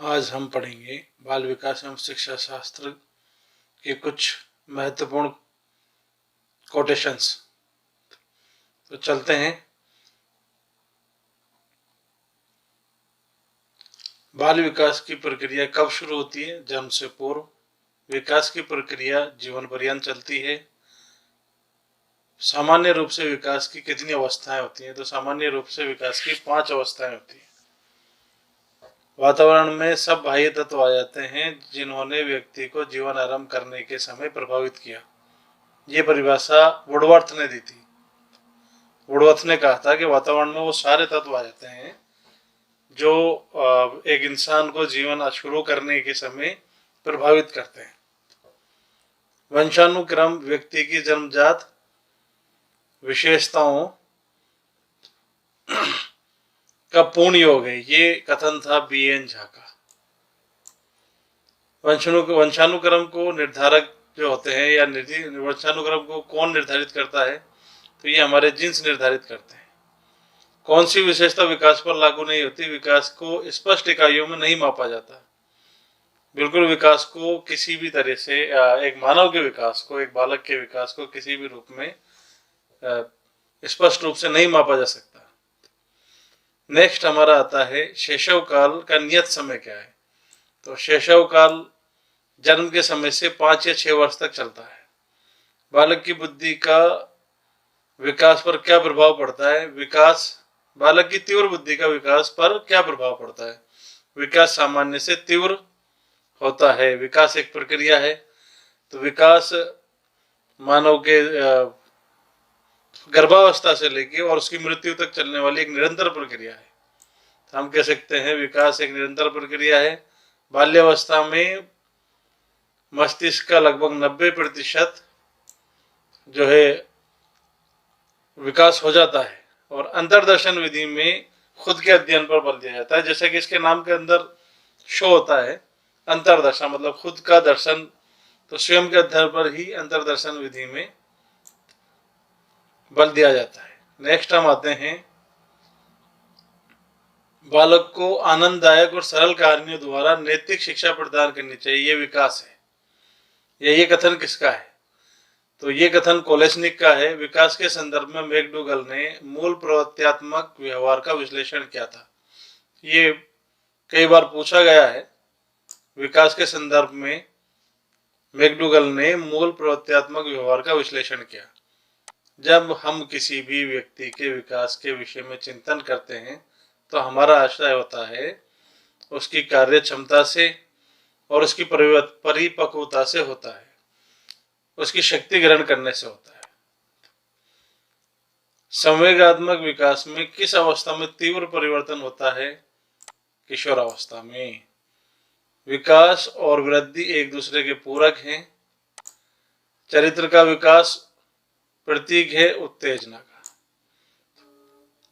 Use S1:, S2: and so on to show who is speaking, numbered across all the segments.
S1: आज हम पढ़ेंगे बाल विकास एवं शिक्षा शास्त्र के कुछ महत्वपूर्ण कोटेशंस। तो चलते हैं। बाल विकास की प्रक्रिया कब शुरू होती है? जन्म से पूर्व। विकास की प्रक्रिया जीवन पर्यंत चलती है। सामान्य रूप से विकास की कितनी अवस्थाएं होती हैं? तो सामान्य रूप से विकास की 5 अवस्थाएं होती हैं। वातावरण में सब बाह्य तत्व आ जाते हैं जिन्होंने व्यक्ति को जीवन आरंभ करने के समय प्रभावित किया। ये परिभाषा वुडवर्थ ने दी थी। वुडवर्थ ने कहा था कि वातावरण में वो सारे तत्व आ जाते हैं जो एक इंसान को जीवन शुरू करने के समय प्रभावित करते हैं। वंशानुक्रम व्यक्ति की जन्मजात विशेषताओं का पूर्ण योग है, ये कथन था B.N. झा का। वंशानुक्रम को निर्धारक जो होते हैं या वंशानुक्रम को कौन निर्धारित करता है? तो ये हमारे जीन्स निर्धारित करते हैं। कौन सी विशेषता विकास पर लागू नहीं होती? विकास को स्पष्ट इकाइयों में नहीं मापा जाता। बिल्कुल विकास को किसी भी तरह से एक मानव के विकास को, एक बालक के विकास को किसी भी रूप में स्पष्ट रूप से नहीं मापा जा सकता। नेक्स्ट हमारा आता है शैशव काल का नियत समय क्या है? तो शैशव काल जन्म के समय से 5 या 6 वर्ष तक चलता है। बालक की बुद्धि का विकास पर क्या प्रभाव पड़ता है? बालक की तीव्र बुद्धि का विकास पर क्या प्रभाव पड़ता है? विकास सामान्य से तीव्र होता है। विकास एक प्रक्रिया है, तो विकास मानव के गर्भावस्था से लेकर और उसकी मृत्यु तक चलने वाली एक निरंतर प्रक्रिया है। तो हम कह सकते हैं विकास एक निरंतर प्रक्रिया है। बाल्यावस्था में मस्तिष्क का लगभग 90% जो है विकास हो जाता है और अंतर्दर्शन विधि में खुद के अध्ययन पर बल दिया जाता है। जैसे कि इसके नाम के अंदर शो होता है अंतर्दर्शन, मतलब खुद का दर्शन, तो स्वयं के अध्ययन पर ही अंतर्दर्शन विधि में बल दिया जाता है। नेक्स्ट हम आते हैं, बालक को आनंददायक और सरल कहानियों द्वारा नैतिक शिक्षा प्रदान करनी चाहिए, ये विकास है। ये कथन किसका है? तो ये कथन कोलेसनिक का है। विकास के संदर्भ में मैकडूगल ने मूल प्रवृत्त्यात्मक व्यवहार का विश्लेषण किया था। ये कई बार पूछा गया है। विकास के संदर्भ में मैकडूगल ने मूल प्रवृत्त्यात्मक व्यवहार का विश्लेषण किया। जब हम किसी भी व्यक्ति के विकास के विषय में चिंतन करते हैं तो हमारा आशय होता है उसकी कार्य क्षमता से और उसकी परिपक्वता से होता है, उसकी शक्ति ग्रहण करने से होता है। संवेगात्मक विकास में किस अवस्था में तीव्र परिवर्तन होता है? किशोरावस्था में। विकास और वृद्धि एक दूसरे के पूरक हैं। चरित्र का विकास प्रतीक है उत्तेजना का।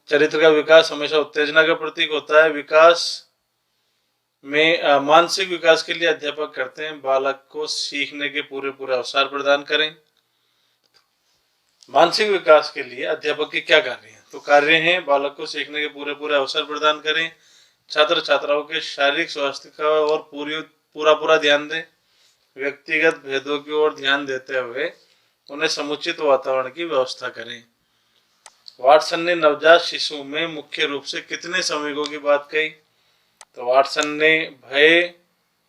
S1: चरित्र का विकास हमेशा उत्तेजना का प्रतीक होता है। विकास में मानसिक विकास के लिए अध्यापक करते हैं बालक को सीखने के पूरे अवसर प्रदान करें। मानसिक विकास के लिए अध्यापक के क्या कार्य हैं? तो कार्य हैं बालक को सीखने के पूरे अवसर प्रदान करें, छात्र छात्राओं के शारीरिक स्वास्थ्य का और पूरा ध्यान दें, व्यक्तिगत भेदों की ओर ध्यान देते हुए उन्हें समुचित वातावरण की व्यवस्था करें। वाटसन ने नवजात शिशु में मुख्य रूप से कितने संवेगों की बात कही? तो वाटसन ने भय,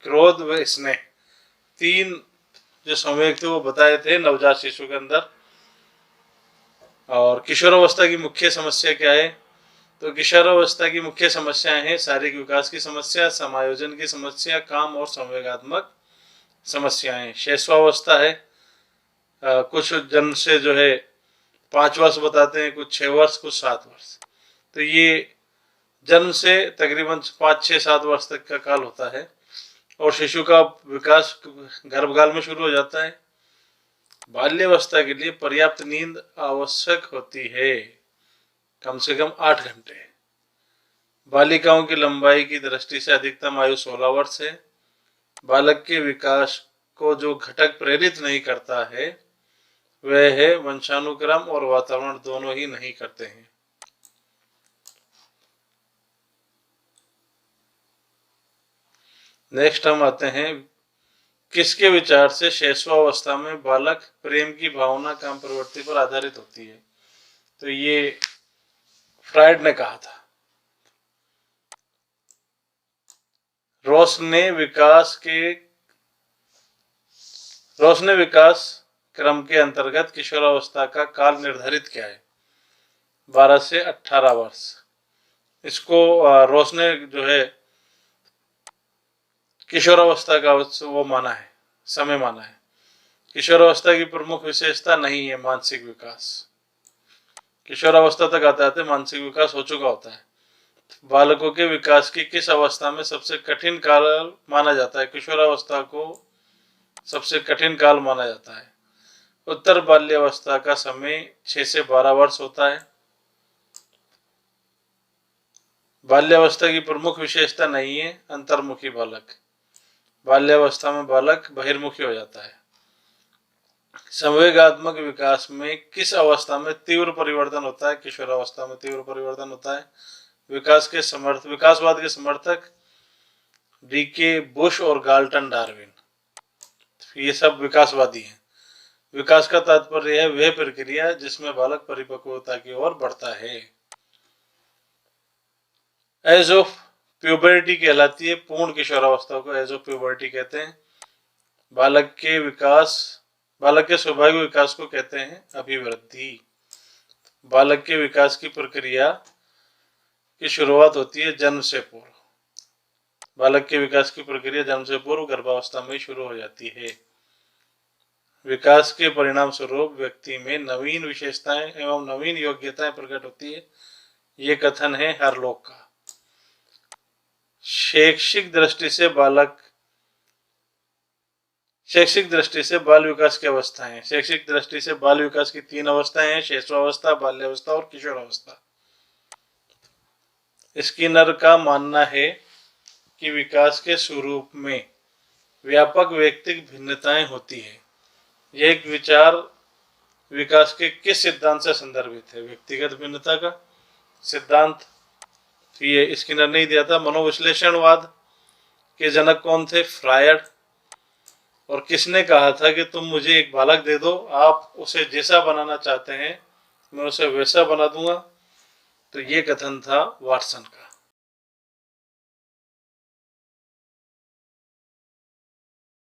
S1: क्रोध व स्नेह, 3 जो संवेग थे वो बताए थे नवजात शिशु के अंदर। और किशोरावस्था की मुख्य समस्या क्या है? तो किशोरावस्था की मुख्य समस्याएं हैं शारीरिक विकास की समस्या, समायोजन की समस्या, काम और संवेगात्मक समस्याएं। शैशवावस्था है, कुछ जन्म से जो है 5 वर्ष बताते हैं, कुछ 6 वर्ष, कुछ 7 वर्ष। तो ये जन्म से तकरीबन 5, 6, 7 वर्ष तक का काल होता है और शिशु का विकास गर्भकाल में शुरू हो जाता है। बाल्यावस्था के लिए पर्याप्त नींद आवश्यक होती है, कम से कम 8 घंटे। बालिकाओं की लंबाई की दृष्टि से अधिकतम आयु 16 वर्ष है। बालक के विकास को जो घटक प्रेरित नहीं करता है वह है वंशानुक्रम और वातावरण, दोनों ही नहीं करते हैं। नेक्स्ट हम आते हैं, किसके विचार से शैशवावस्था में बालक प्रेम की भावना काम प्रवृत्ति पर आधारित होती है? तो ये फ्रायड ने कहा था। रोस ने विकास क्रम के अंतर्गत किशोरावस्था का काल निर्धारित किया है 12 से 18 वर्ष। इसको रोस ने जो है किशोरावस्था का वो माना है, समय माना है। किशोरावस्था की प्रमुख विशेषता नहीं है मानसिक विकास। किशोरावस्था तक आते आते मानसिक विकास हो चुका होता है। बालकों के विकास की किस अवस्था में सबसे कठिन काल माना जाता है? किशोरावस्था को सबसे कठिन काल माना जाता है। उत्तर बाल्यावस्था का समय 6 से 12 वर्ष होता है। बाल्यावस्था की प्रमुख विशेषता नहीं है अंतर्मुखी बालक। बाल्यावस्था में बालक बहिर्मुखी हो जाता है। संवेगात्मक विकास में किस अवस्था में तीव्र परिवर्तन होता है? किशोरावस्था में तीव्र परिवर्तन होता है। विकासवाद के समर्थक डी.के. बुश और गाल्टन डार्विन, ये सब विकासवादी हैं। विकास का तात्पर्य है वह प्रक्रिया जिसमें बालक परिपक्वता की ओर बढ़ता है। एज ऑफ प्यूबर्टी कहलाती है पूर्ण किशोरावस्था को, एज ऑफ प्यूबर्टी कहते हैं। बालक के स्वाभाविक विकास को कहते हैं अभिवृद्धि। बालक के विकास की प्रक्रिया की शुरुआत होती है जन्म से पूर्व। बालक के विकास की प्रक्रिया जन्म से पूर्व गर्भावस्था में शुरू हो जाती है। विकास के परिणाम स्वरूप व्यक्ति में नवीन विशेषताएं एवं नवीन योग्यताएं प्रकट होती है, ये कथन है हार्लॉक का। शैक्षिक दृष्टि से बाल विकास की अवस्थाएं। शैक्षिक दृष्टि से बाल विकास की 3 अवस्थाएं हैं, शैशवावस्था, बाल्यावस्था और किशोरावस्था। स्किनर का मानना है कि विकास के स्वरूप में व्यापक व्यक्तिगत भिन्नताएं होती है। यह एक विचार विकास के किस सिद्धांत से संदर्भित है? व्यक्तिगत भिन्नता का सिद्धांत। ये स्किनर नहीं दिया था। मनोविश्लेषणवाद के जनक कौन थे? फ्रायड। और किसने कहा था कि तुम मुझे एक बालक दे दो, आप उसे जैसा बनाना चाहते हैं मैं उसे वैसा बना दूंगा? तो ये कथन था वाटसन का।